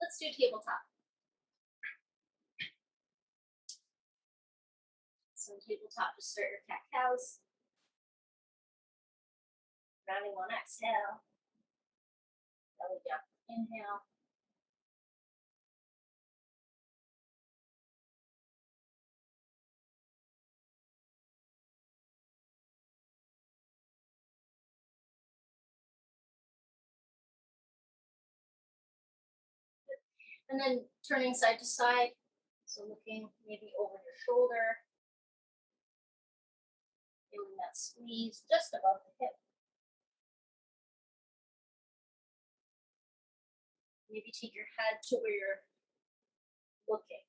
Let's do tabletop. So tabletop, just start your cat-cows. Rounding on exhale. Belly down, inhale. And then turning side to side. So looking maybe over your shoulder. Feeling that squeeze just above the hip. Maybe take your head to where you're looking.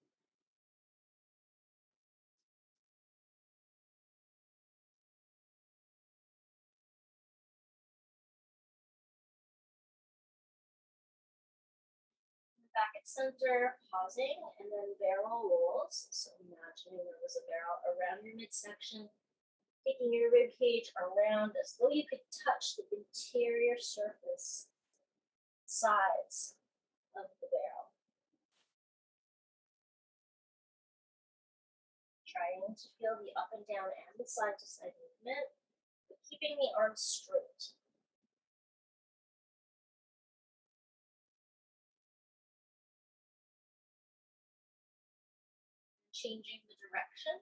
Back at center, pausing, and then barrel rolls. So imagining there was a barrel around your midsection, taking your rib cage around as though you could touch the interior surface, sides of the barrel. Trying to feel the up and down and the side to side movement, but keeping the arms straight. Changing the direction.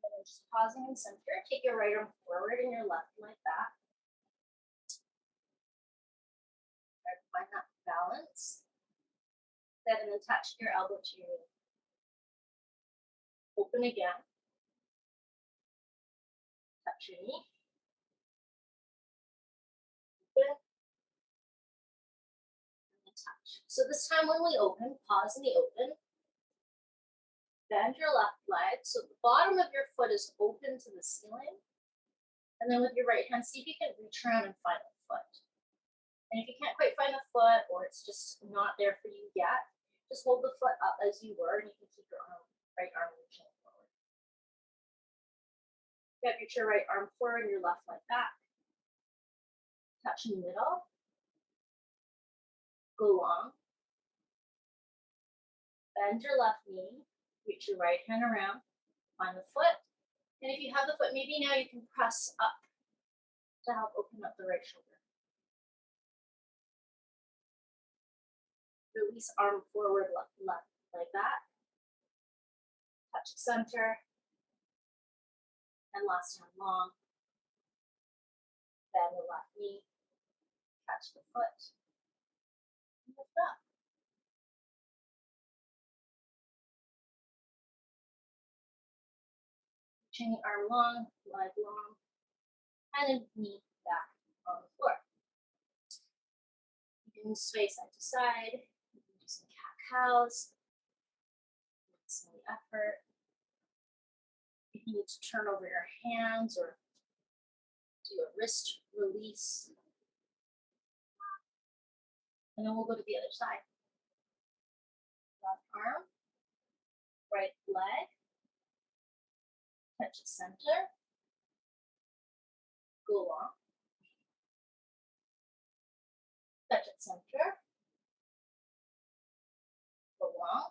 And then just pausing in center, take your right arm forward and your left leg back. Try to find that balance. Then and then touch your elbow to your knee. Open again. Touch your knee. Open. And then touch. So this time when we open, pause in the open. Bend your left leg so the bottom of your foot is open to the ceiling. And then with your right hand, see if you can reach around and find the foot. And if you can't quite find the foot or it's just not there for you yet, just hold the foot up as you were and you can keep your right arm reaching forward. Reach your right arm forward and your left leg back. Touch in the middle. Go long. Bend your left knee. Reach your right hand around. Find the foot. And if you have the foot, maybe now you can press up to help open up the right shoulder. Release arm forward, left, like that. Touch center. And last time long. Bend the left knee. Catch the foot. And lift up. Reaching the arm long, leg long, and then knee back on the floor. You can sway side to side. You can do some cat-cows. Some effort. If you need to turn over your hands or do a wrist release. And then we'll go to the other side. Left arm, right leg, touch center, go long, touch at center, go long,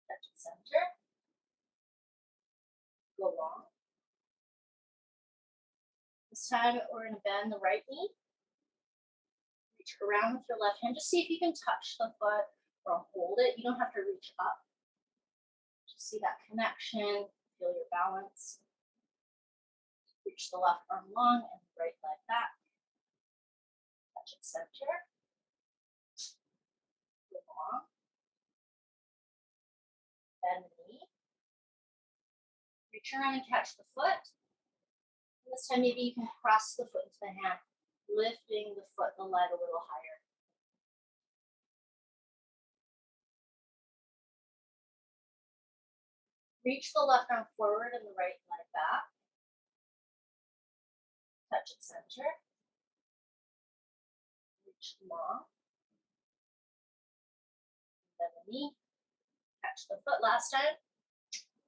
touch at center, go long. This time we're going to bend the right knee. Reach around with your left hand. Just see if you can touch the foot or hold it. You don't have to reach up. Just see that connection. Feel your balance. Reach the left arm long and the right leg back. Touch at center. Go long. Bend the knee. Reach around and catch the foot. And this time maybe you can press the foot into the hand, lifting the foot, the leg a little higher. Reach the left arm forward and the right leg back. Touch at center. Reach long. knee. Catch the foot last time.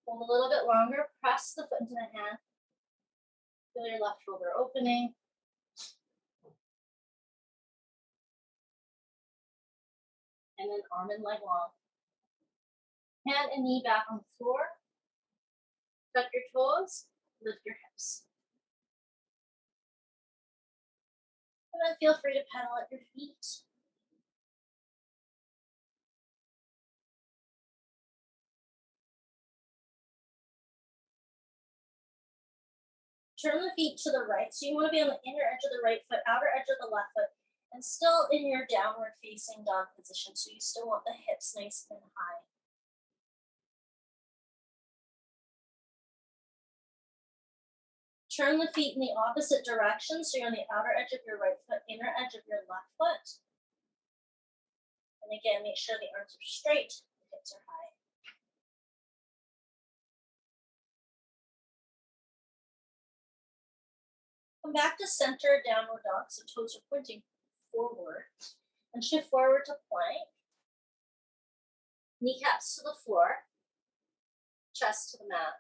Hold a little bit longer. Press the foot into the hand. Feel your left shoulder opening. And then arm and leg long. Hand and knee back on the floor. Tuck your toes. Lift your hips. And then feel free to pedal at your feet. Turn the feet to the right. So you want to be on the inner edge of the right foot, outer edge of the left foot, and still in your downward facing dog position. So you still want the hips nice and high. Turn the feet in the opposite direction. So you're on the outer edge of your right foot, inner edge of your left foot. And again, make sure the arms are straight, the hips are high. Come back to center, downward dog, so toes are pointing forward. And shift forward to plank. Kneecaps to the floor. Chest to the mat.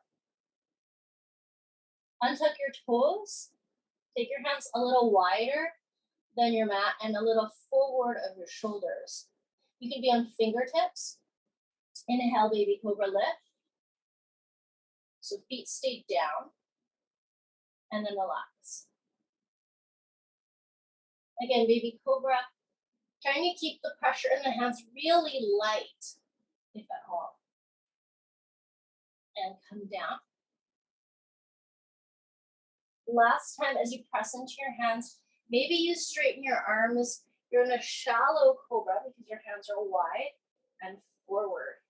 Untuck your toes. Take your hands a little wider than your mat and a little forward of your shoulders. You can be on fingertips. Inhale, baby cobra lift. So feet stay down. And then relax. Again, baby cobra, trying to keep the pressure in the hands really light, if at all. And come down. Last time, as you press into your hands, maybe you straighten your arms. You're in a shallow cobra because your hands are wide and forward.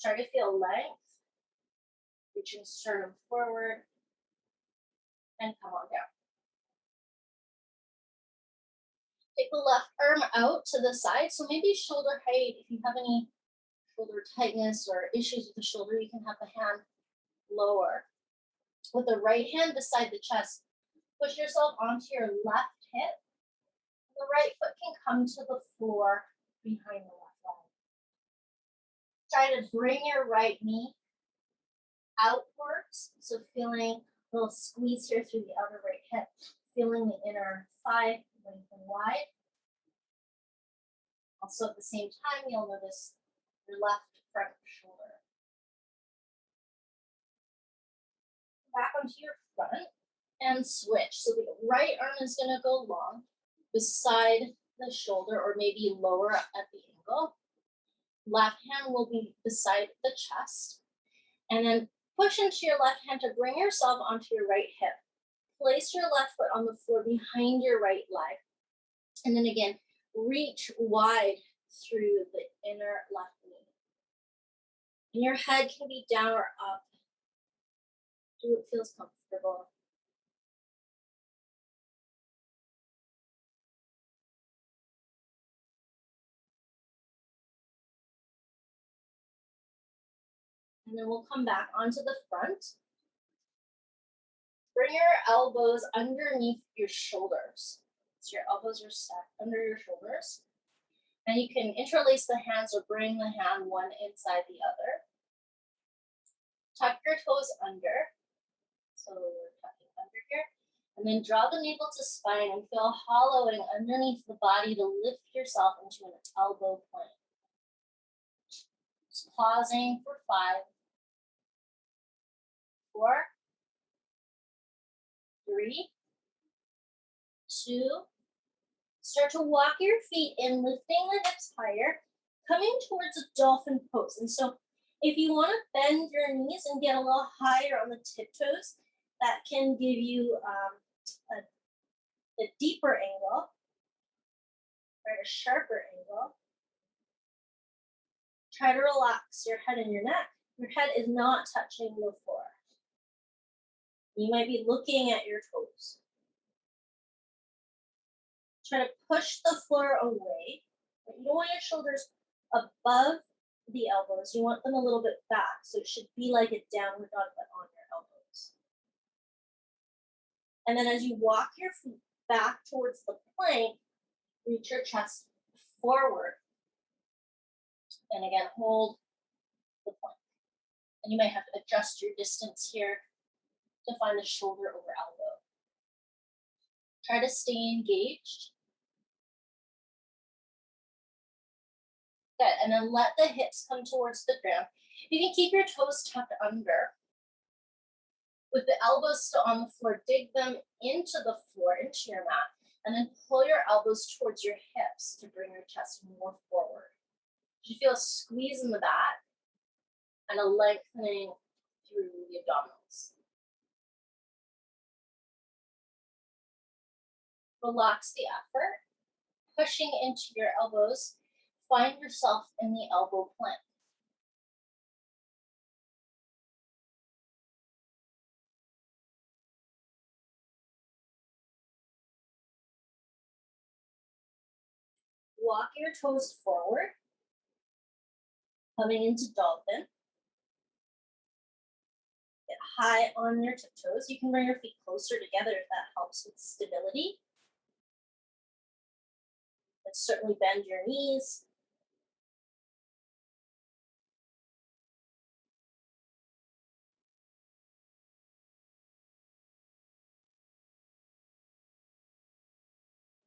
Try to feel length. Reaching sternum forward. And come on down. Take the left arm out to the side. So maybe shoulder height. If you have any shoulder tightness or issues with the shoulder, you can have the hand lower. With the right hand beside the chest, push yourself onto your left hip. The right foot can come to the floor behind the left leg. Try to bring your right knee outwards. So feeling a little squeeze here through the outer right hip. Feeling the inner thigh lengthen wide. Also at the same time, you'll notice your left front shoulder. Back onto your front and switch. So the right arm is going to go long beside the shoulder or maybe lower at the ankle. Left hand will be beside the chest. And then push into your left hand to bring yourself onto your right hip. Place your left foot on the floor behind your right leg. And then again, reach wide through the inner left knee. And your head can be down or up. Do what feels comfortable. And then we'll come back onto the front. Bring your elbows underneath your shoulders. So your elbows are stacked under your shoulders. And you can interlace the hands or bring the hand one inside the other. Tuck your toes under. So we're tucking under here. And then draw the navel to spine and feel hollowing underneath the body to lift yourself into an elbow plank. Just pausing for 5, 4, 3, 2. Start to walk your feet in, lifting the hips higher, coming towards a dolphin pose. And so if you want to bend your knees and get a little higher on the tiptoes, that can give you a deeper angle, or a sharper angle. Try to relax your head and your neck. Your head is not touching the floor. You might be looking at your toes. Try to push the floor away. But you don't want your shoulders above the elbows. You want them a little bit back. So it should be like a downward dog, but on your elbows. And then as you walk your feet back towards the plank, reach your chest forward. And again, hold the plank. And you might have to adjust your distance here to find the shoulder over elbow. Try to stay engaged. Good, and then let the hips come towards the ground. You can keep your toes tucked under. With the elbows still on the floor, dig them into the floor, into your mat, and then pull your elbows towards your hips to bring your chest more forward. You feel a squeeze in the back and a lengthening through the abdominals. Relax the effort, pushing into your elbows. Find yourself in the elbow plank. Walk your toes forward, coming into Dolphin. Get high on your tiptoes. You can bring your feet closer together if that helps with stability. And certainly bend your knees.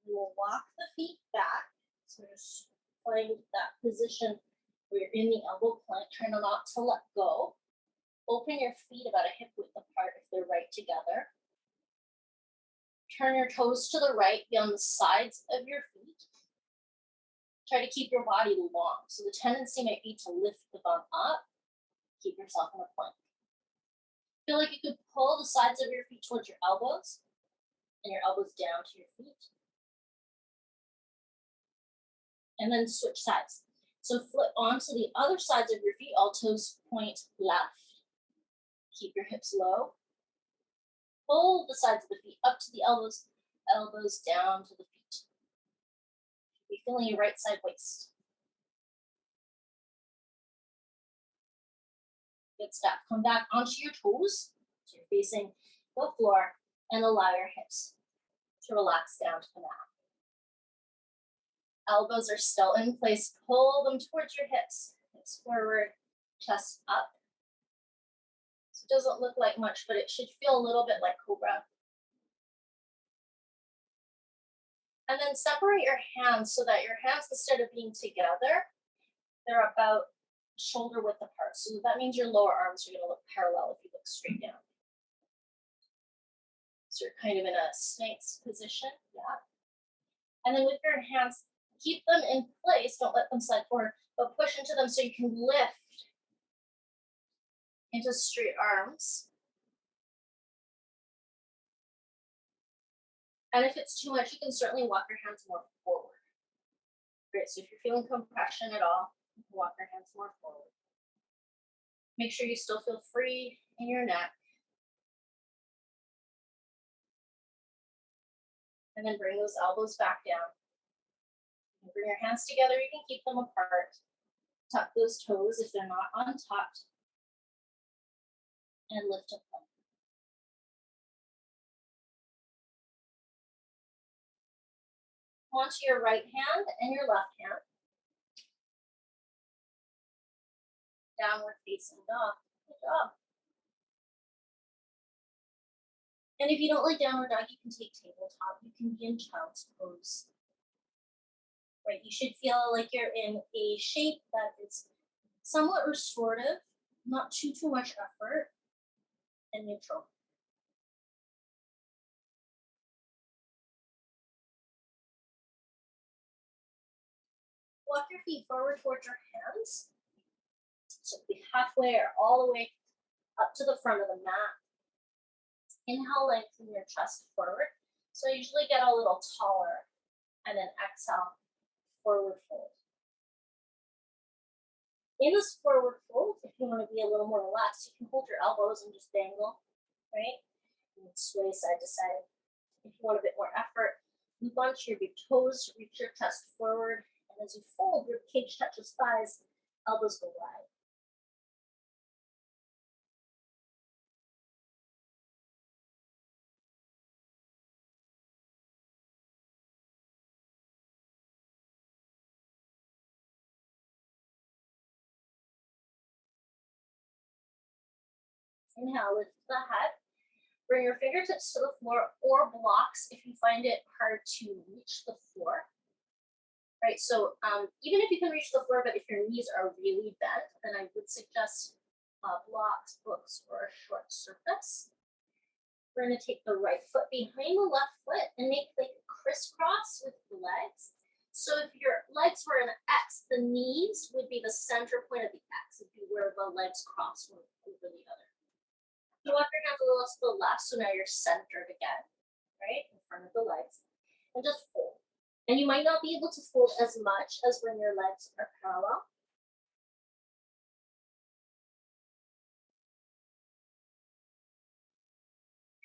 We'll walk the feet back. So just find that position where you're in the elbow plank, trying not to let go. Open your feet about a hip width apart if they're right together. Turn your toes to the right, be on the sides of your feet. Try to keep your body long. So the tendency might be to lift the bum up. Keep yourself in a plank. Feel like you could pull the sides of your feet towards your elbows and your elbows down to your feet. And then switch sides. So flip onto the other sides of your feet, all toes point left. Keep your hips low. Pull the sides of the feet up to the elbows, elbows down to the feet. Be feeling your right side waist. Good stuff. Come back onto your toes. So you're facing the floor and allow your hips to relax down to the mat. Elbows are still in place. Pull them towards your hips. Hips forward, chest up. So it doesn't look like much, but it should feel a little bit like Cobra. And then separate your hands so that your hands, instead of being together, they're about shoulder width apart. So that means your lower arms are going to look parallel if you look straight down. So you're kind of in a Sphinx position. Yeah. And then with your hands, keep them in place. Don't let them slide forward, but push into them so you can lift into straight arms. And if it's too much, you can certainly walk your hands more forward. Great, so if you're feeling compression at all, you can walk your hands more forward. Make sure you still feel free in your neck. And then bring those elbows back down. You can bring your hands together, you can keep them apart. Tuck those toes if they're not untucked. And lift up them. Onto your right hand and your left hand. Downward facing dog. Good job. And if you don't like downward dog, you can take tabletop. You can be in child's pose. Right, you should feel like you're in a shape that is somewhat restorative, not too much effort, and neutral. Walk your feet forward towards your hands. So be halfway or all the way up to the front of the mat. Inhale, lengthen your chest forward. So I usually get a little taller, and then exhale, forward fold. In this forward fold, if you want to be a little more relaxed, you can hold your elbows and just dangle, right? And sway side to side. If you want a bit more effort, you bunch your big toes, reach your chest forward, and as you fold, your cage touches thighs, elbows go wide. Inhale, lift the head. Bring your fingertips to the floor or blocks if you find it hard to reach the floor. Right, so even if you can reach the floor, but if your knees are really bent, then I would suggest blocks, books, or a short surface. We're going to take the right foot behind the left foot and make like a crisscross with the legs. So if your legs were an X, the knees would be the center point of the X. It'd be where the legs cross one over the other. You walk your hands a little to the left, so now you're centered again, right, in front of the legs, and just fold. And you might not be able to fold as much as when your legs are parallel.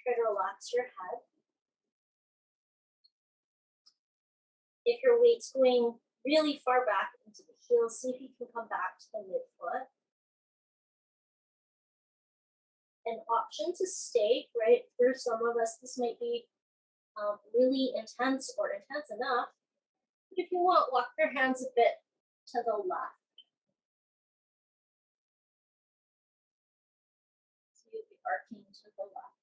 Try to relax your head. If your weight's going really far back into the heels, see if you can come back to the midfoot. An option to stay, right? For some of us, this might be really intense or intense enough. But if you want, walk your hands a bit to the left. So you'll be arcing to the left.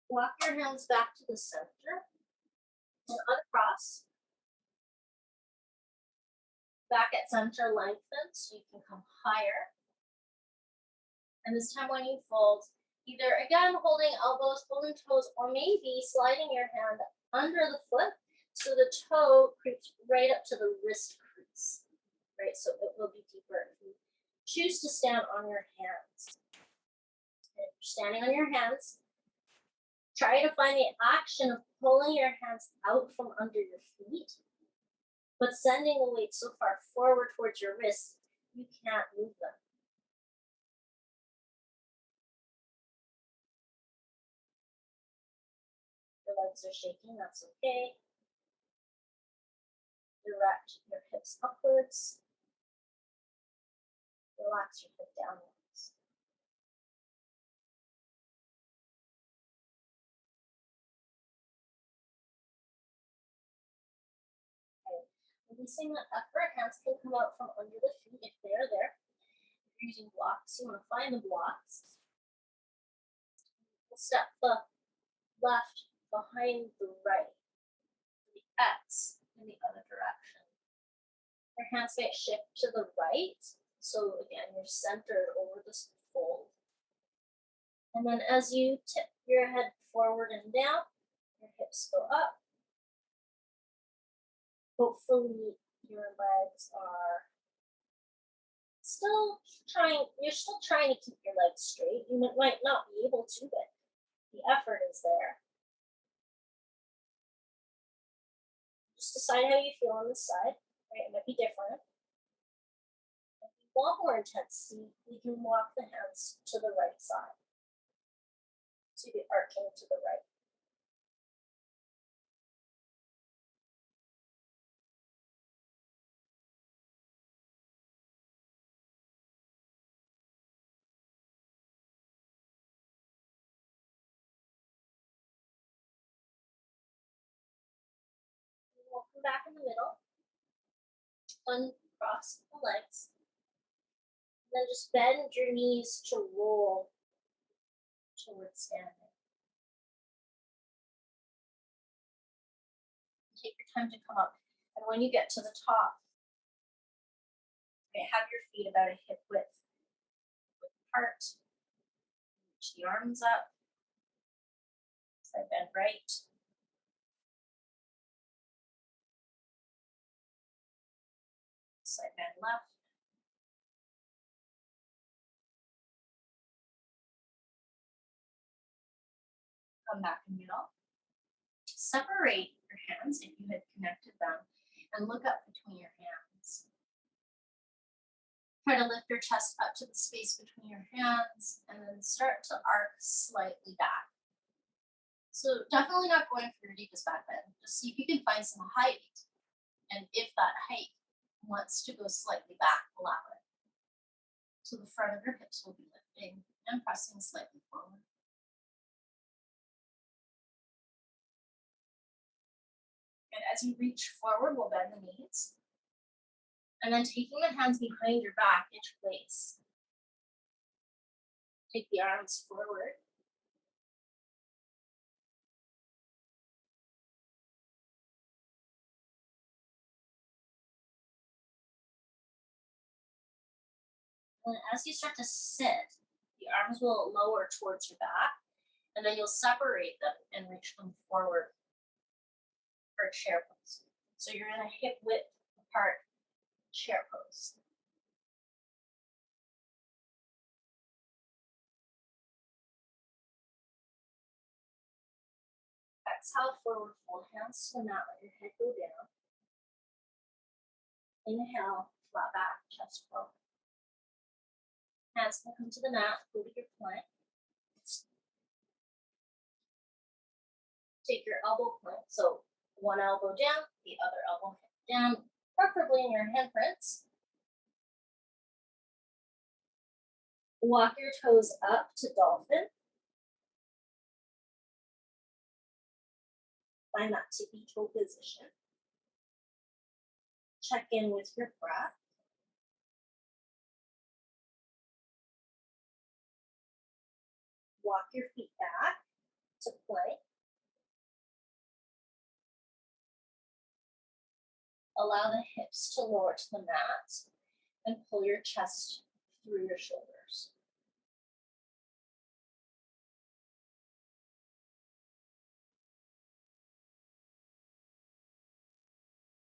Walk your hands back to the center and uncross. Back at center, lengthen so you can come higher. And this time when you fold, either again holding elbows, holding toes, or maybe sliding your hand under the foot so the toe creeps right up to the wrist crease, right? So it will be deeper if you choose to stand on your hands. And if you're standing on your hands, try to find the action of pulling your hands out from under your feet, but sending the weight so far forward towards your wrists, you can't move them. Your legs are shaking, that's okay. Direct your hips upwards. Relax your hip downwards. Okay. Releasing the effort, hands can come out from under the feet if they are there. If you're using blocks, you want to find the blocks. Step the left behind the right. The X in the other direction. Your hands might shift to the right. So again, you're centered over this fold. And then as you tip your head forward and down, your hips go up. Hopefully your legs are you're still trying to keep your legs straight. You might not be able to, but the effort is there. Just decide how you feel on this side, right? It might be different. If you want more intensity, you can walk the hands to the right side. So you'll be arcing to the right. We'll come back in the middle. Uncross the legs. And then just bend your knees to roll towards standing. Take your time to come up. And when you get to the top, have your feet about a hip width apart. Reach the arms up. Side bend right. Side bend left. Come back in middle. Separate your hands if you had connected them and look up between your hands. Try to lift your chest up to the space between your hands and then start to arc slightly back. So definitely not going for your deepest back bend. Just see if you can find some height. And if that height wants to go slightly back, allow it. So the front of your hips will be lifting and pressing slightly forward. And as As you reach forward, we'll bend the knees. And then taking the hands behind your back, interlace. Take the arms forward. And as you start to sit, the arms will lower towards your back, and then you'll separate them and reach them forward for a chair pose. So you're in a hip width apart chair pose. Exhale, forward fold, hands to the mat, let your head go down. Inhale, flat back, chest forward. Hands can come to the mat, go to your plank. Take your elbow plank, so one elbow down, the other elbow down, preferably in your handprints. Walk your toes up to dolphin. Find that tippy toe position. Check in with your breath. Walk your feet back to plank. Allow the hips to lower to the mat and pull your chest through your shoulders.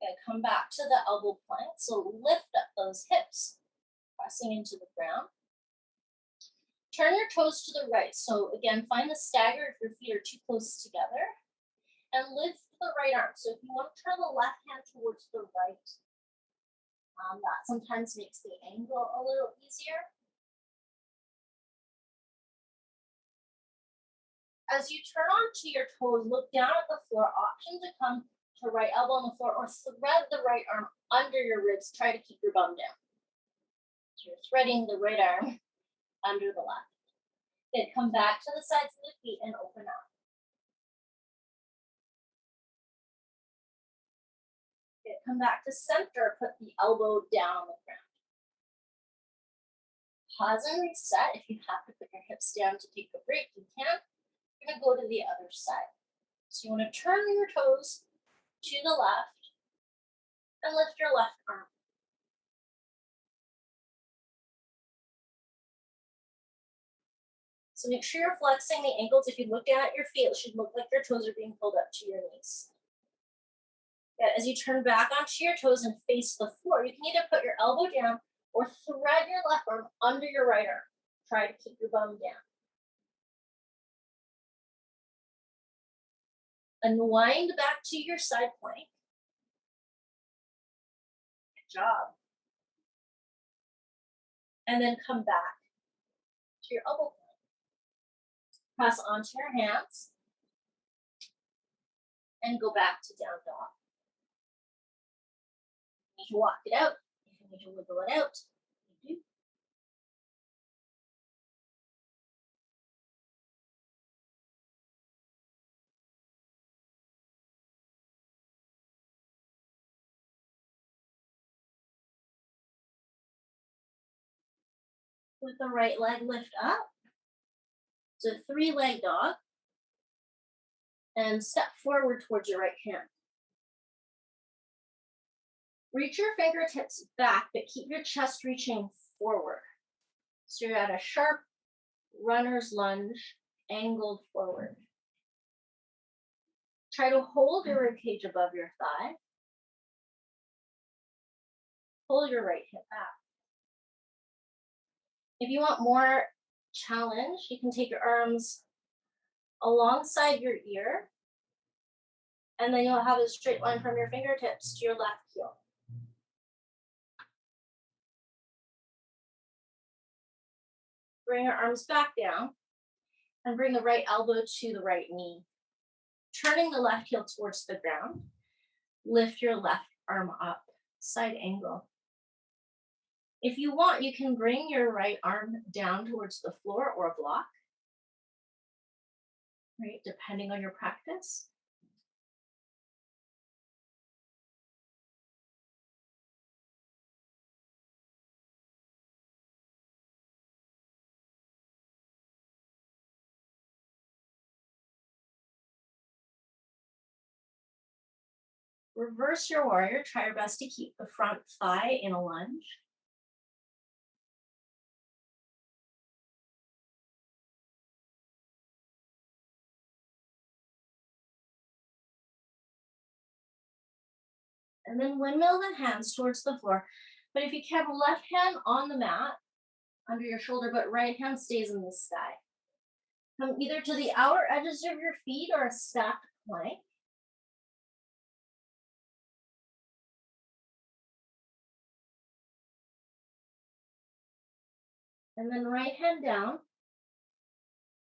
And come back to the elbow plank. So lift up those hips, pressing into the ground. Turn your toes to the right. So again, find the stagger if your feet are too close together. And lift the right arm. So if you want to turn the left hand towards the right, that sometimes makes the angle a little easier. As you turn onto your toes, look down at the floor. Option to come to right elbow on the floor or thread the right arm under your ribs. Try to keep your bum down. So you're threading the right arm under the left. Then come back to the sides of the feet and open up. Okay, come back to center, put the elbow down on the ground. Pause and reset. If you have to put your hips down to take a break, you can. You're gonna go to the other side. So you wanna turn your toes to the left and lift your left arm. So make sure you're flexing the ankles. If you look down at your feet, it should look like your toes are being pulled up to your knees. Yeah, as you turn back onto your toes and face the floor, you can either put your elbow down or thread your left arm under your right arm. Try to keep your bum down. Unwind back to your side plank. Good job. And then come back to your elbow plank. Press onto your hands and go back to down dog. You need to walk it out. If you need to wiggle it out, you do. With the right leg lift up. So 3-leg dog. And step forward towards your right hand. Reach your fingertips back, but keep your chest reaching forward. So you're at a sharp runner's lunge, angled forward. Try to hold your rib cage above your thigh. Pull your right hip back. If you want more challenge, you can take your arms alongside your ear, and then you'll have a straight line from your fingertips to your left heel. Bring your arms back down and bring the right elbow to the right knee. Turning the left heel towards the ground, lift your left arm up, side angle. If you want, you can bring your right arm down towards the floor or a block, right, depending on your practice. Reverse your warrior. Try your best to keep the front thigh in a lunge. And then windmill the hands towards the floor. But if you can, left hand on the mat under your shoulder, but right hand stays in the sky. Come either to the outer edges of your feet or a stacked plank. And then right hand down.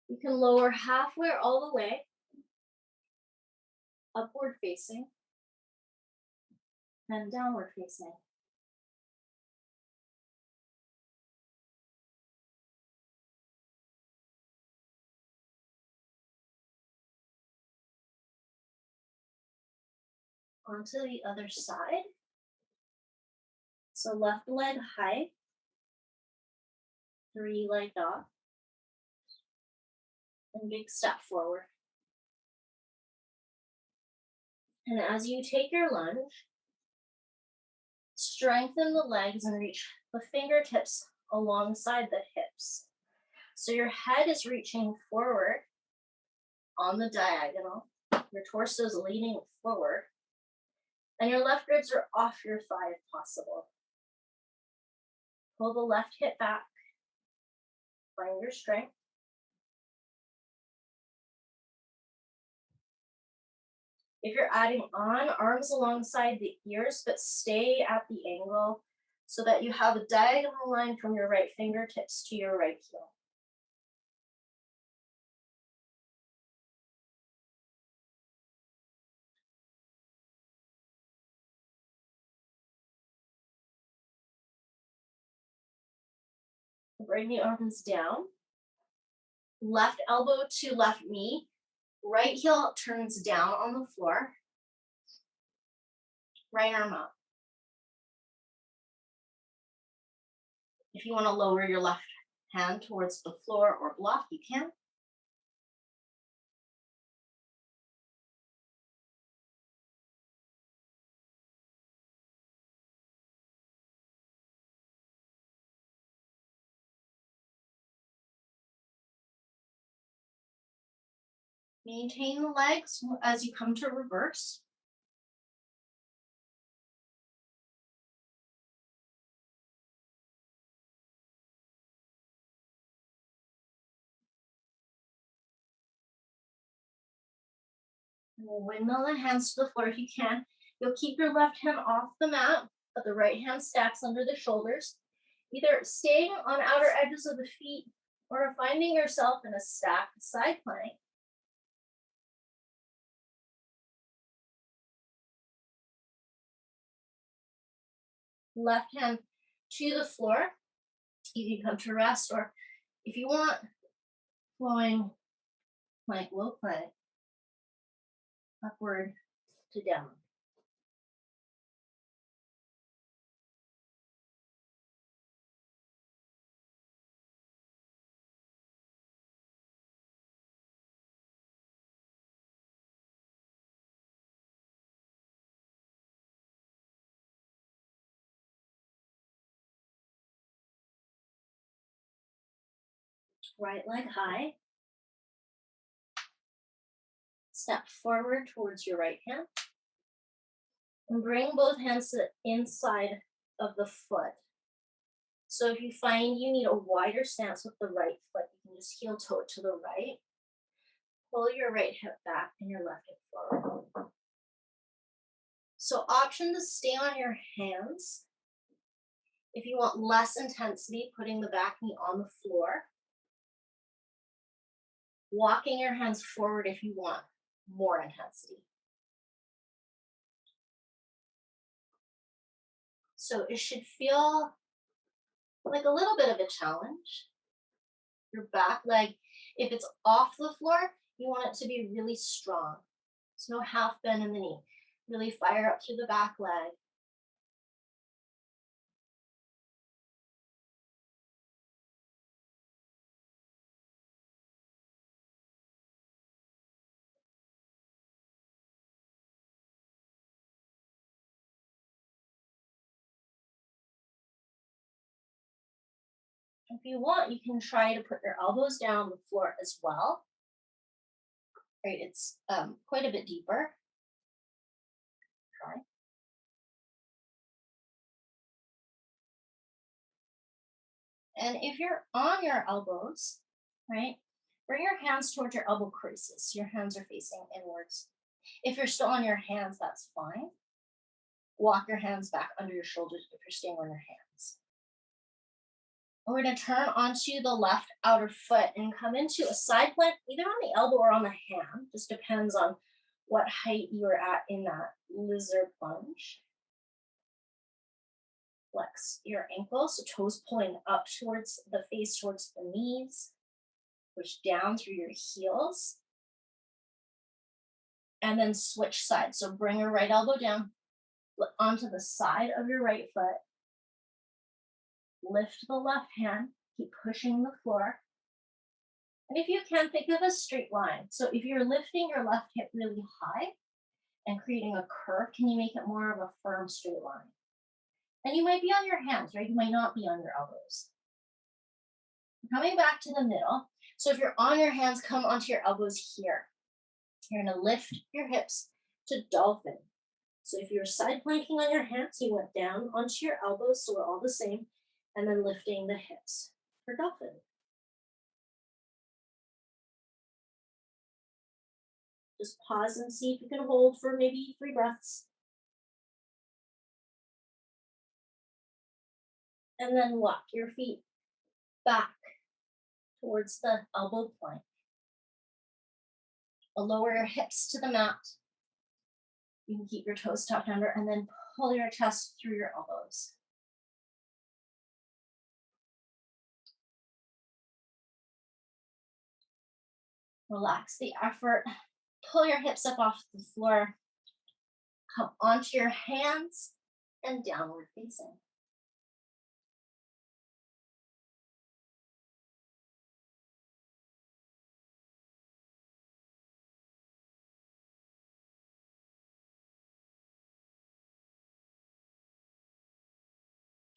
You can lower halfway or all the way, upward facing, and downward facing. Onto the other side. So left leg high, 3-leg dog, and big step forward. And as you take your lunge, strengthen the legs and reach the fingertips alongside the hips. So your head is reaching forward on the diagonal, your torso is leaning forward, and your left ribs are off your thigh if possible. Pull the left hip back, find your strength. If you're adding on, arms alongside the ears, but stay at the angle so that you have a diagonal line from your right fingertips to your right heel. Bring the arms down. Left elbow to left knee. Right heel turns down on the floor. Right arm up. If you want to lower your left hand towards the floor or block, you can. Maintain the legs as you come to reverse. And we'll windmill the hands to the floor if you can. You'll keep your left hand off the mat, but the right hand stacks under the shoulders, either staying on outer edges of the feet or finding yourself in a stacked side plank. Left hand to the floor. You can come to rest, or if you want, flowing plank, low plank, upward to down. Right leg high. Step forward towards your right hand. And bring both hands to the inside of the foot. So if you find you need a wider stance with the right foot, you can just heel toe to the right. Pull your right hip back and your left hip forward. So option to stay on your hands. If you want less intensity, putting the back knee on the floor. Walking your hands forward if you want more intensity. So it should feel like a little bit of a challenge. Your back leg, if it's off the floor, you want it to be really strong. So no half bend in the knee. Really fire up through the back leg. If you want, you can try to put your elbows down on the floor as well. Right, it's quite a bit deeper. Try. And if you're on your elbows, right, bring your hands towards your elbow creases. Your hands are facing inwards. If you're still on your hands, that's fine. Walk your hands back under your shoulders if you're staying on your hands. And we're going to turn onto the left outer foot and come into a side plank, either on the elbow or on the hand. Just depends on what height you're at in that lizard lunge. Flex your ankles, so toes pulling up towards the face, towards the knees. Push down through your heels. And then switch sides. So bring your right elbow down onto the side of your right foot. Lift the left hand. Keep pushing the floor. And if you can, think of a straight line. So if you're lifting your left hip really high and creating a curve, can you make it more of a firm straight line? And you might be on your hands, right? You might not be on your elbows. Coming back to the middle. So if you're on your hands, come onto your elbows here. You're going to lift your hips to dolphin. So if you're side planking on your hands, you went down onto your elbows, so we're all the same, and then lifting the hips for dolphin. Just pause and see if you can hold for maybe 3 breaths. And then walk your feet back towards the elbow plank. Lower your hips to the mat. You can keep your toes tucked under and then pull your chest through your elbows. Relax the effort. Pull your hips up off the floor. Come onto your hands and downward facing.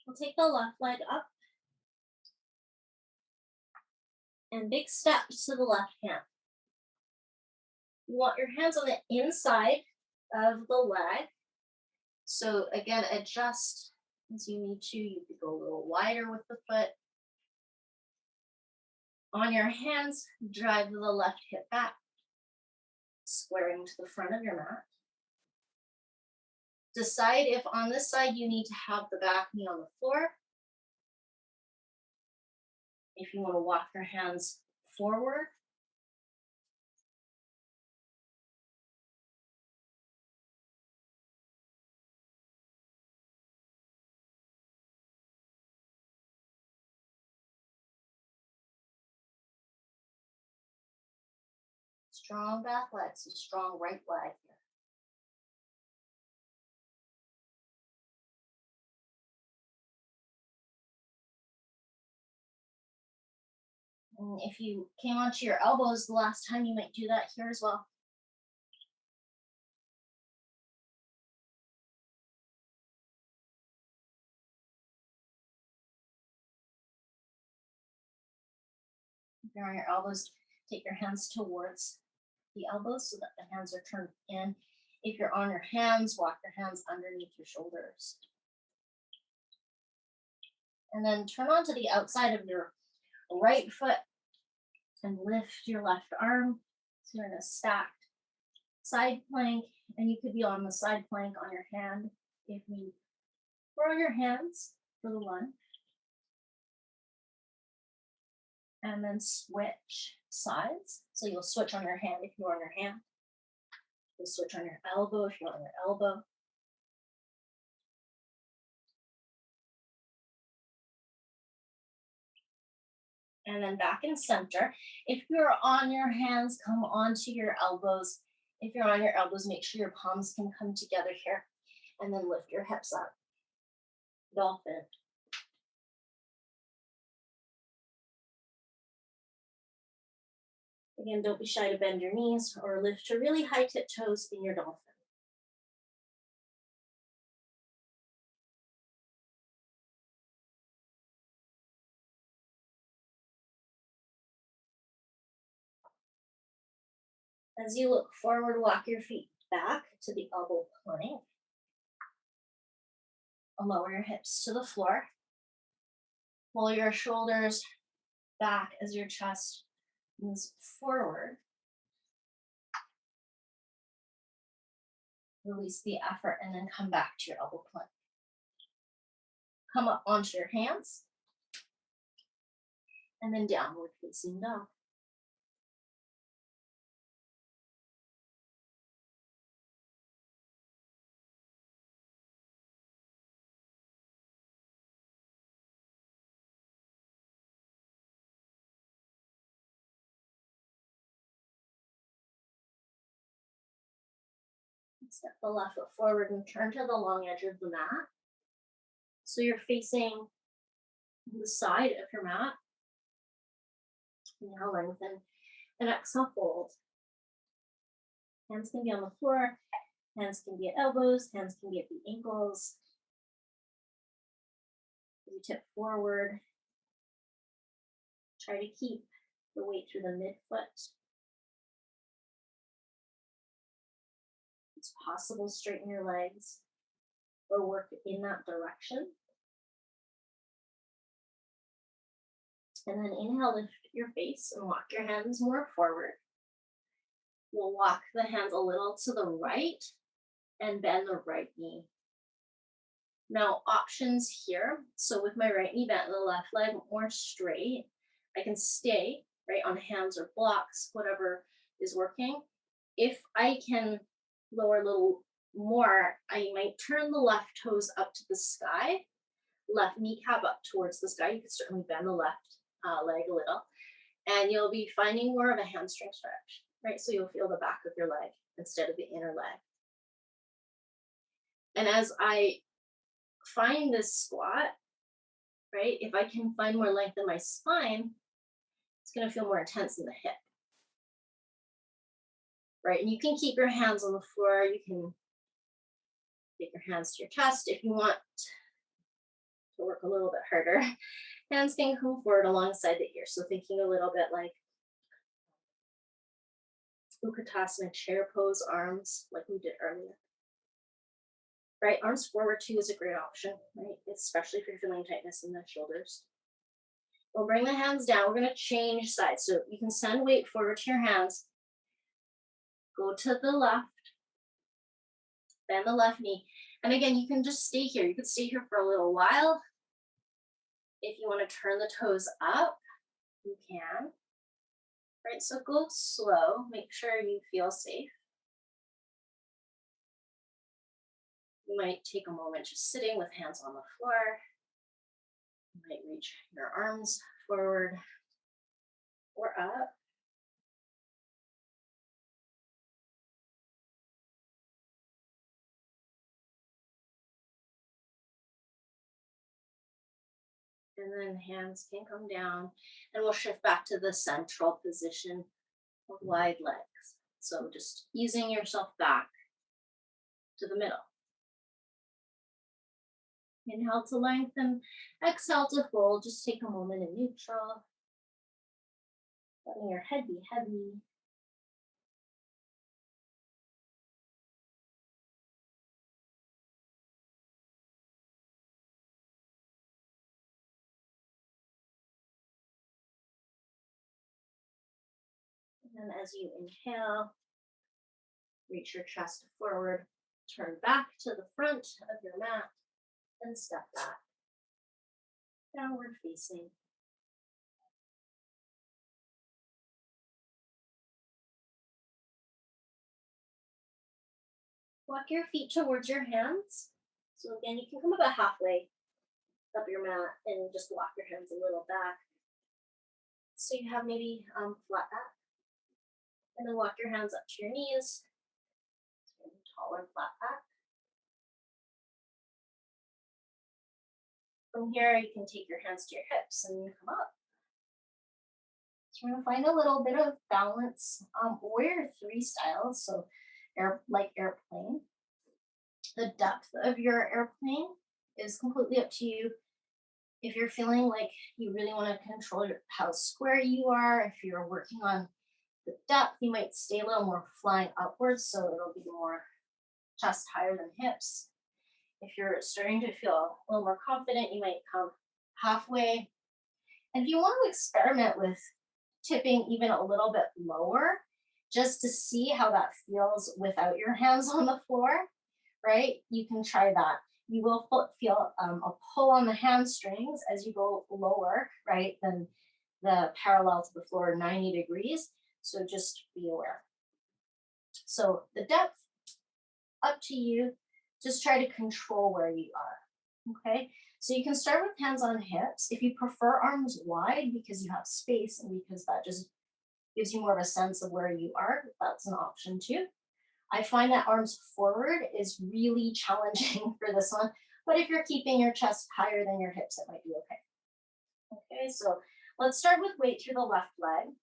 We'll take the left leg up and big steps to the left hand. You want your hands on the inside of the leg. So again, adjust as you need to. You could go a little wider with the foot. On your hands, drive the left hip back, squaring to the front of your mat. Decide if on this side you need to have the back knee on the floor. If you want to walk your hands forward. Strong back leg, so strong right leg here. And if you came onto your elbows the last time, you might do that here as well. If you're on your elbows, take your hands towards the elbows so that the hands are turned in. If you're on your hands, walk your hands underneath your shoulders. And then turn onto the outside of your right foot and lift your left arm. So you're in a stacked side plank, and you could be on the side plank on your hand if you were on your hands for the lunge. And then switch sides. So you'll switch on your hand if you're on your hand. You'll switch on your elbow if you're on your elbow. And then back in center. If you're on your hands, come onto your elbows. If you're on your elbows, make sure your palms can come together here. And then lift your hips up. Dolphin. Again, don't be shy to bend your knees or lift to really high tip toes in your dolphin. As you look forward, walk your feet back to the elbow plank. Lower your hips to the floor. Pull your shoulders back as your chest moves forward. Release the effort and then come back to your elbow plank. Come up onto your hands and then downward facing dog. Step the left foot forward and turn to the long edge of the mat. So you're facing the side of your mat. Now lengthen and exhale, fold. Hands can be on the floor, hands can be at elbows, hands can be at the ankles. As you tip forward, try to keep the weight through the midfoot. It's possible, straighten your legs or work in that direction. And then inhale, lift your face and walk your hands more forward. We'll walk the hands a little to the right and bend the right knee. Now options here. So with my right knee bent and the left leg more straight, I can stay right on hands or blocks, whatever is working. If I can lower a little more, I might turn the left toes up to the sky, left kneecap up towards the sky. You can certainly bend the left leg a little, and you'll be finding more of a hamstring stretch, right? So you'll feel the back of your leg instead of the inner leg. And as I find this squat, right, if I can find more length in my spine, it's going to feel more intense in the hip, right? And you can keep your hands on the floor. You can take your hands to your chest. If you want to work a little bit harder, hands can come forward alongside the ear. So thinking a little bit like Utkatasana, chair pose, arms like we did earlier. Right, arms forward too is a great option, right? Especially if you're feeling tightness in the shoulders. We'll bring the hands down. We're going to change sides. So you can send weight forward to your hands. Go to the left. Bend the left knee. And again, you can just stay here. You could stay here for a little while. If you want to turn the toes up, you can. Right, so go slow. Make sure you feel safe. You might take a moment just sitting with hands on the floor. You might reach your arms forward or up. And then hands can come down, and we'll shift back to the central position of wide legs. So just easing yourself back to the middle. Inhale to lengthen, exhale to fold. Just take a moment in neutral. Letting your head be heavy. And then as you inhale, reach your chest forward, turn back to the front of your mat, and step back. Downward facing. Walk your feet towards your hands. So again, you can come about halfway up your mat and just walk your hands a little back. So you have maybe flat back. And then walk your hands up to your knees. Taller flat back. From here, you can take your hands to your hips and come up. So we're going to find a little bit of balance. Warrior 3 styles, so like airplane. The depth of your airplane is completely up to you. If you're feeling like you really want to control how square you are, if you're working on The depth, you might stay a little more flying upwards, so it'll be more chest higher than hips. If you're starting to feel a little more confident, you might come halfway. And if you want to experiment with tipping even a little bit lower, just to see how that feels without your hands on the floor, right? You can try that. You will feel a pull on the hamstrings as you go lower, right, than the parallel to the floor, 90 degrees. So just be aware. So the depth, up to you. Just try to control where you are, okay? So you can start with hands on hips. If you prefer arms wide because you have space and because that just gives you more of a sense of where you are, that's an option too. I find that arms forward is really challenging for this one, but if you're keeping your chest higher than your hips, it might be okay. Okay, so let's start with weight through the left leg.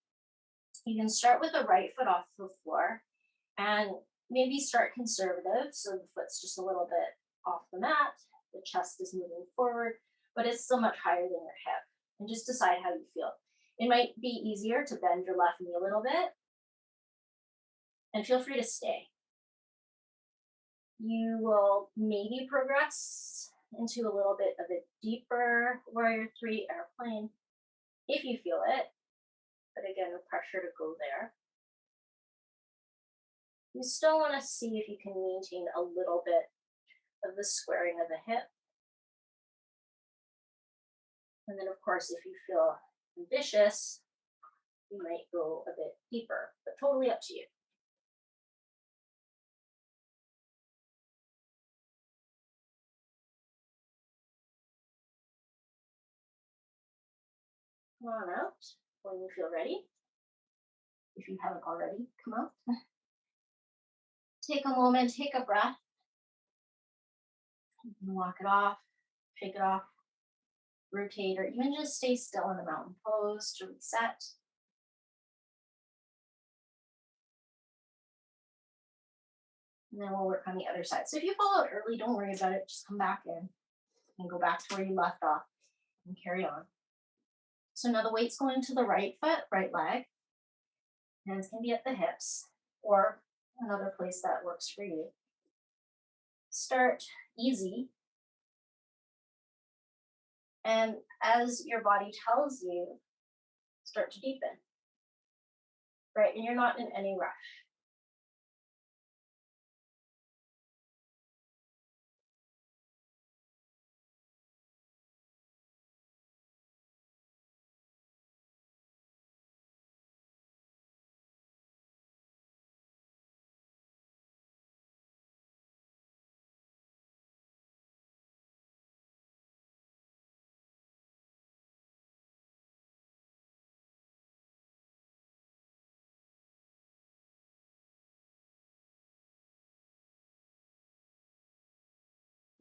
You can start with the right foot off the floor and maybe start conservative. So the foot's just a little bit off the mat, the chest is moving forward, but it's still much higher than your hip. And just decide how you feel. It might be easier to bend your left knee a little bit, and feel free to stay. You will maybe progress into a little bit of a deeper warrior three airplane if you feel it, but again, no pressure to go there. You still want to see if you can maintain a little bit of the squaring of the hip. And then, of course, if you feel ambitious, you might go a bit deeper, but totally up to you. Come on out when you feel ready. If you haven't already, come out. Take a moment, take a breath. You can walk it off, shake it off, rotate, or even just stay still in a mountain pose to reset. And then we'll work on the other side. So if you fall out early, don't worry about it. Just come back in and go back to where you left off and carry on. So now the weight's going to the right foot, right leg. Hands can be at the hips or another place that works for you. Start easy. And as your body tells you, start to deepen. Right? And you're not in any rush.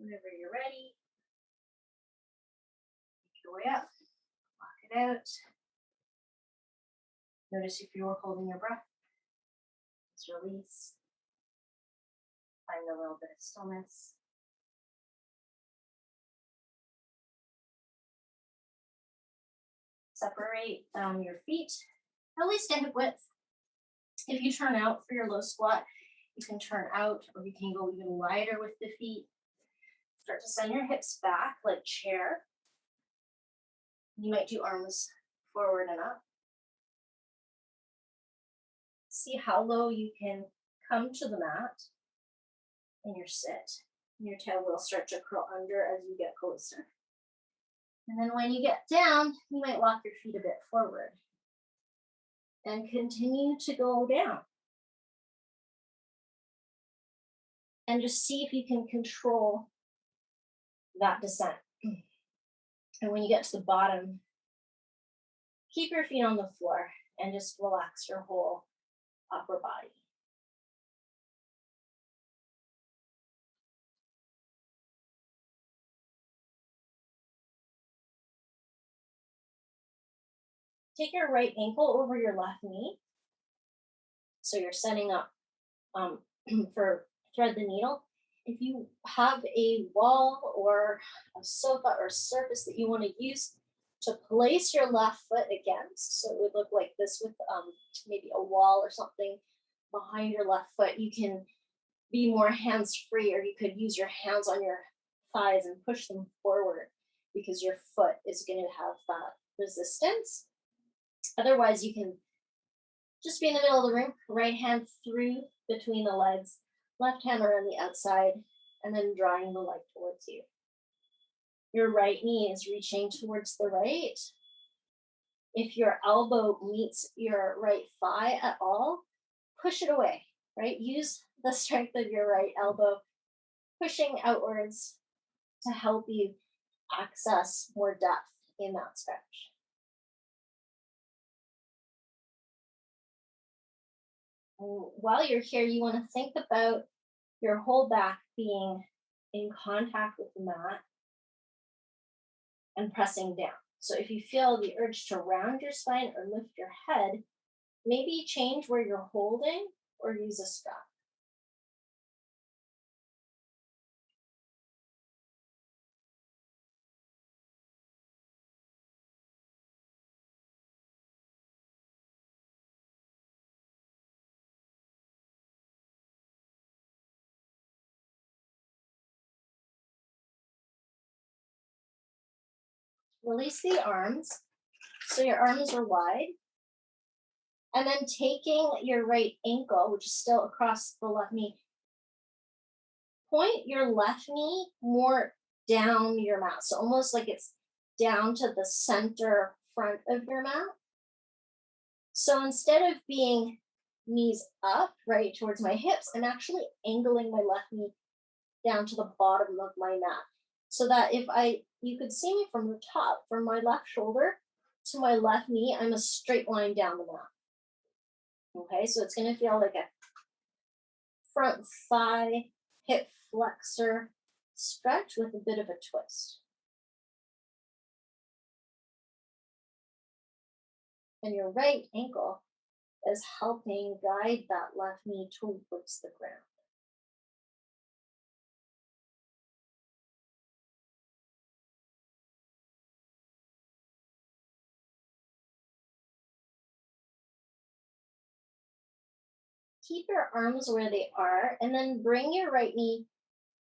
Whenever you're ready, make your way up, lock it out. Notice if you were holding your breath. Just release. Find a little bit of stillness. Separate your feet, at least a hip width. If you turn out for your low squat, you can turn out or you can go even wider with the feet. Start to send your hips back like chair. You might do arms forward and up. See how low you can come to the mat in your sit. Your tail will start to curl under as you get closer. And then when you get down, you might walk your feet a bit forward and continue to go down. And just see if you can control that descent. And when you get to the bottom, keep your feet on the floor and just relax your whole upper body. Take your right ankle over your left knee. So you're setting up for thread the needle. If you have a wall or a sofa or surface that you want to use, to place your left foot against. So it would look like this with maybe a wall or something behind your left foot. You can be more hands free, or you could use your hands on your thighs and push them forward because your foot is going to have that resistance. Otherwise, you can just be in the middle of the room, right hand through between the legs, left hand around the outside, and then drawing the leg towards you. Your right knee is reaching towards the right. If your elbow meets your right thigh at all, push it away, right? Use the strength of your right elbow, pushing outwards to help you access more depth in that stretch. And while you're here, you want to think about your whole back being in contact with the mat and pressing down. So if you feel the urge to round your spine or lift your head, maybe change where you're holding or use a strap. Release the arms so your arms are wide. And then taking your right ankle, which is still across the left knee, point your left knee more down your mat. So almost like it's down to the center front of your mat. So instead of being knees up, right, towards my hips, I'm actually angling my left knee down to the bottom of my mat. So that you could see me from the top, from my left shoulder to my left knee, I'm a straight line down the mat. Okay, so it's going to feel like a front thigh, hip flexor stretch with a bit of a twist. And your right ankle is helping guide that left knee towards the ground. Keep your arms where they are, and then bring your right knee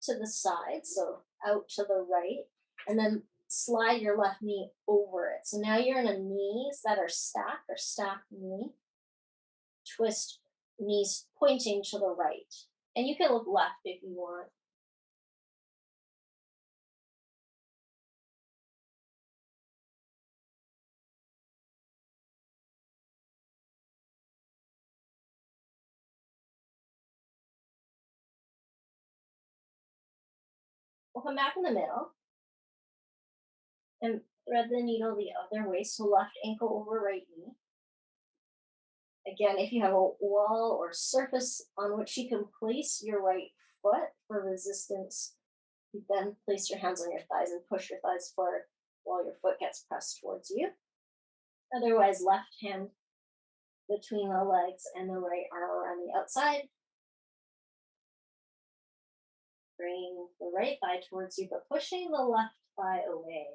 to the side, so out to the right, and then slide your left knee over it. So now you're in a knees that are stacked or stacked knee. Twist knees pointing to the right. And you can look left if you want. We'll come back in the middle and thread the needle the other way. So left ankle over right knee. Again, if you have a wall or surface on which you can place your right foot for resistance, you then place your hands on your thighs and push your thighs forward while your foot gets pressed towards you. Otherwise, left hand between the legs and the right arm around the outside. Bring the right thigh towards you, but pushing the left thigh away.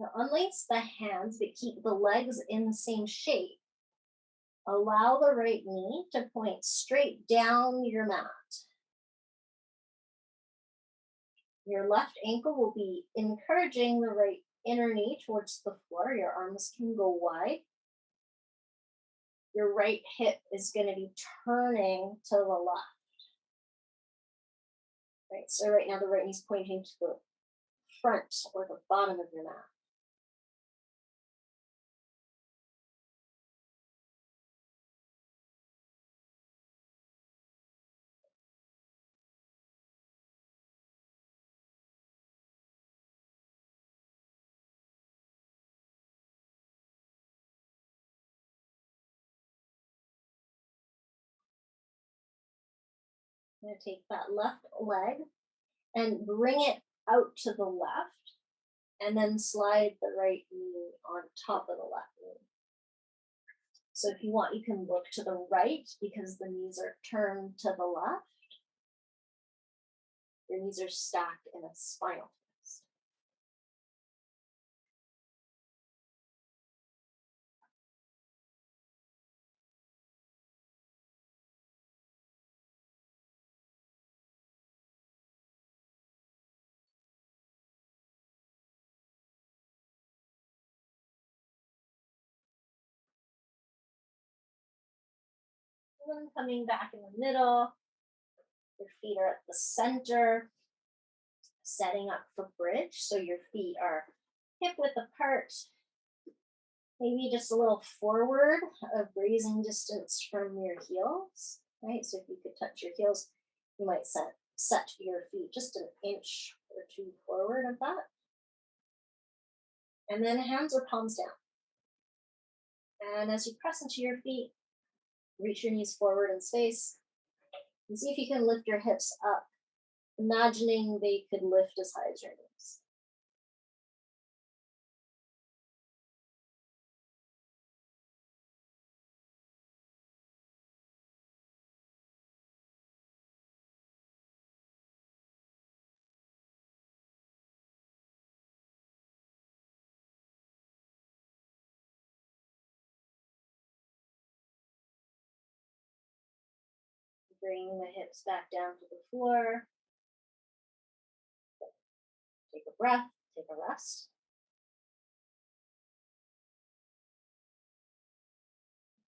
Now unlace the hands, but keep the legs in the same shape. Allow the right knee to point straight down your mat. Your left ankle will be encouraging the right inner knee towards the floor. Your arms can go wide. Your right hip is going to be turning to the left. Right, so right now the right knee is pointing to the front or the bottom of your mat. I'm going to take that left leg and bring it out to the left, and then slide the right knee on top of the left knee. So if you want, you can look to the right because the knees are turned to the left. Your knees are stacked in a spinal twist. And then coming back in the middle, your feet are at the center, setting up for bridge. So your feet are hip width apart, maybe just a little forward of grazing distance from your heels, right? So if you could touch your heels, you might set your feet just an inch or two forward of that. And then hands or palms down. And as you press into your feet, reach your knees forward in space and see if you can lift your hips up, imagining they could lift as high as your knees. Bring the hips back down to the floor. Take a breath, take a rest.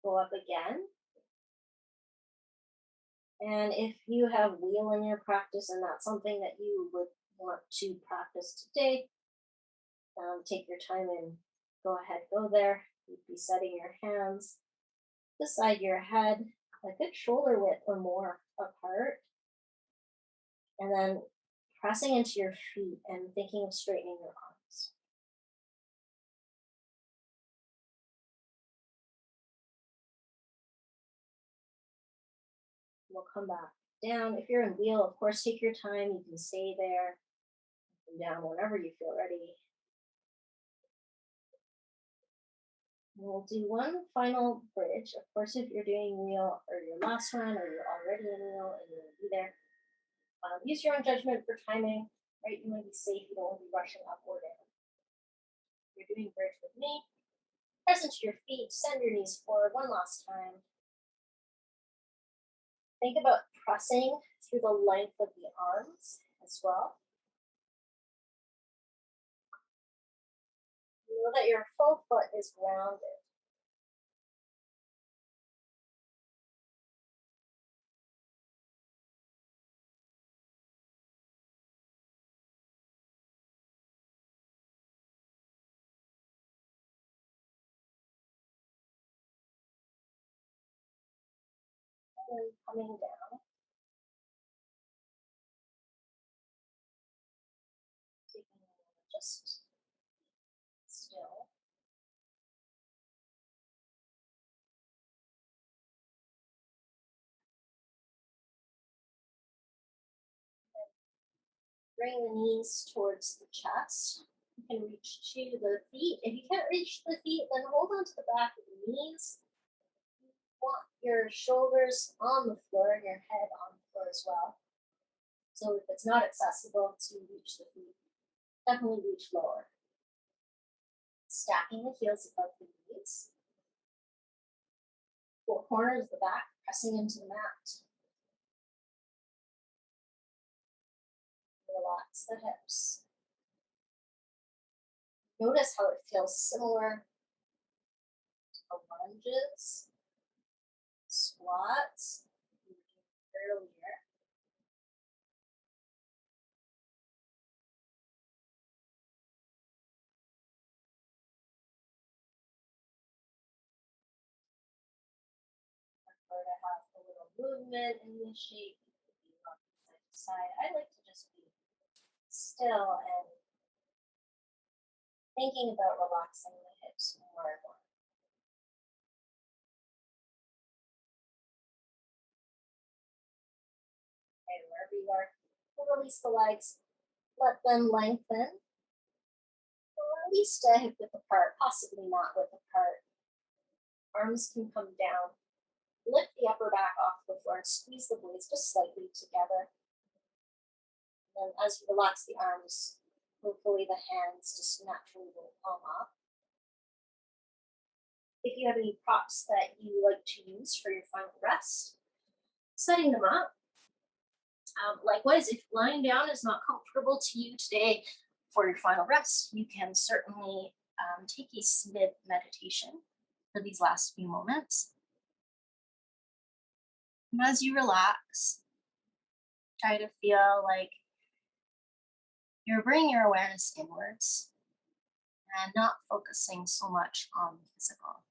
Go up again. And if you have wheel in your practice and that's something that you would want to practice today, take your time and go ahead, go there. You'd be setting your hands beside your head, a good shoulder width or more apart. And then pressing into your feet and thinking of straightening your arms. We'll come back down. If you're in wheel, of course, take your time. You can stay there and down whenever you feel ready. We'll do one final bridge. Of course, if you're doing wheel or your last one or you're already in wheel and you'll be there, use your own judgment for timing, right? You want to be safe. You don't want to be rushing up or down. You're doing bridge with me. Press into your feet. Send your knees forward one last time. Think about pressing through the length of the arms as well. You know that your full foot is grounded. And then coming down, taking a moment just still. Bring the knees towards the chest. You can reach to the feet. If you can't reach the feet, then hold on to the back of the knees. You want your shoulders on the floor and your head on the floor as well. So if it's not accessible to reach the feet, definitely reach lower. Stacking the heels above the knees. Four corners of the back, pressing into the mat. Relax the hips. Notice how it feels similar to lunges, squats you were doing earlier. Prefer to have a little movement in the shape. You could be rocking side to side. I like to just be still and thinking about relaxing the hips more and more. floor. We'll release the legs, let them lengthen, or at least a hip width apart, possibly not width apart. Arms can come down. Lift the upper back off the floor and squeeze the blades just slightly together. And then as you relax the arms, hopefully the hands just naturally will palm up. If you have any props that you like to use for your final rest, setting them up. Likewise, if lying down is not comfortable to you today for your final rest, you can certainly take a SMID meditation for these last few moments. And as you relax, try to feel like you're bringing your awareness inwards and not focusing so much on the physical.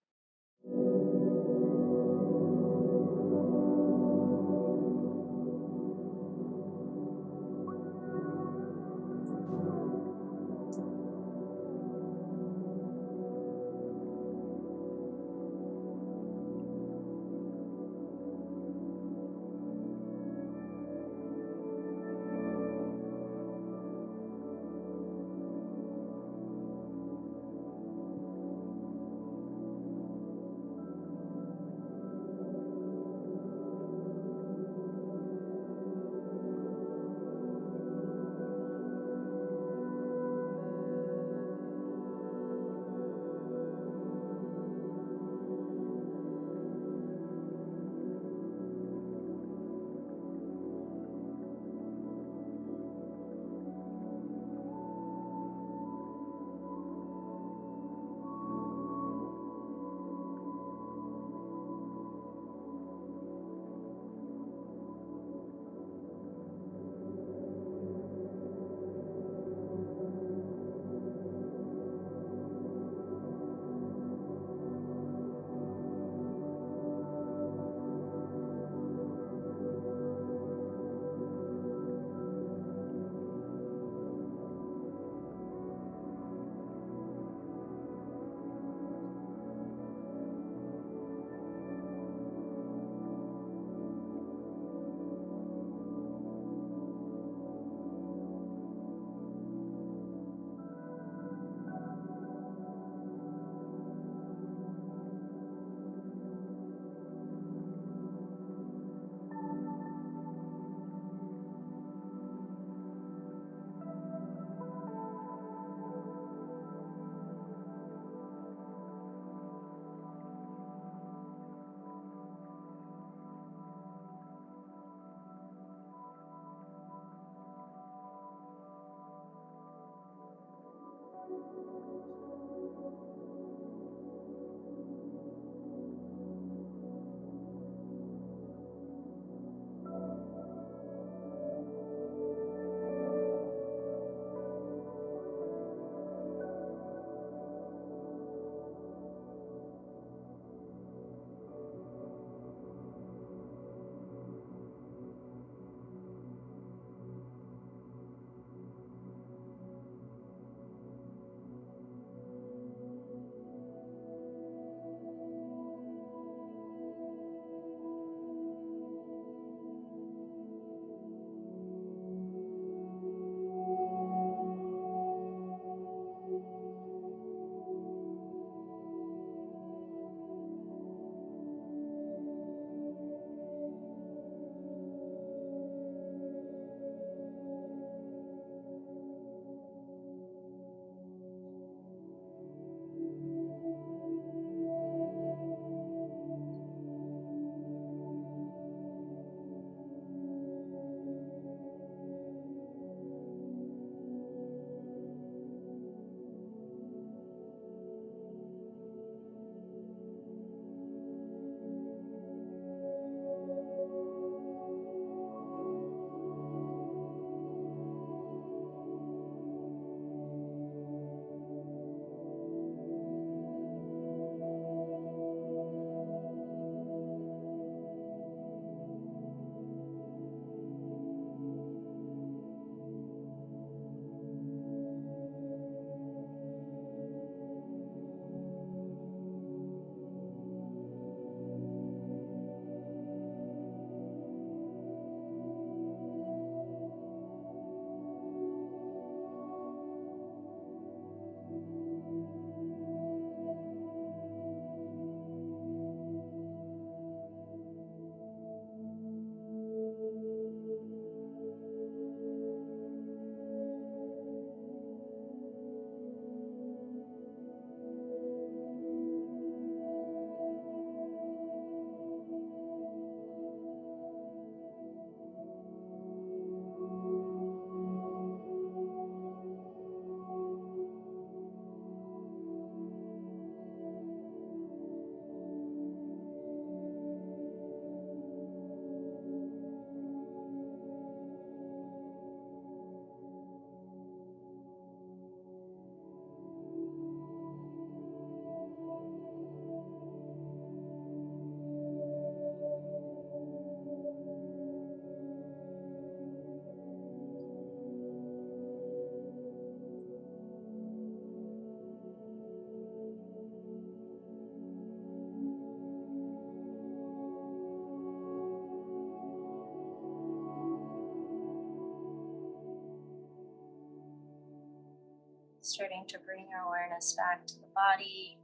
Starting to bring your awareness back to the body,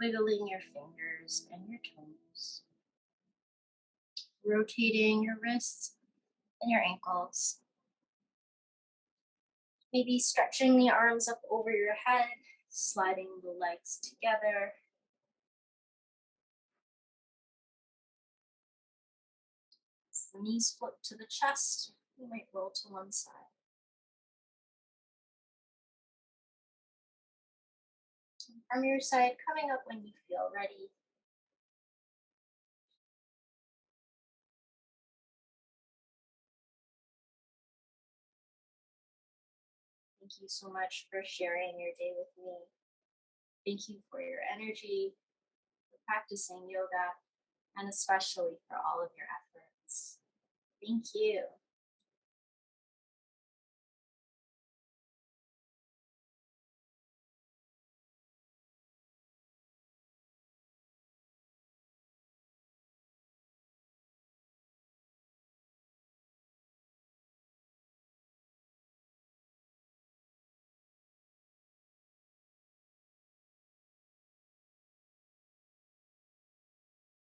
wiggling your fingers and your toes, rotating your wrists and your ankles. Maybe stretching the arms up over your head, sliding the legs together. As the knees flip to the chest, you might roll to one side. From your side, coming up when you feel ready. Thank you so much for sharing your day with me. Thank you for your energy, for practicing yoga, and especially for all of your efforts. Thank you.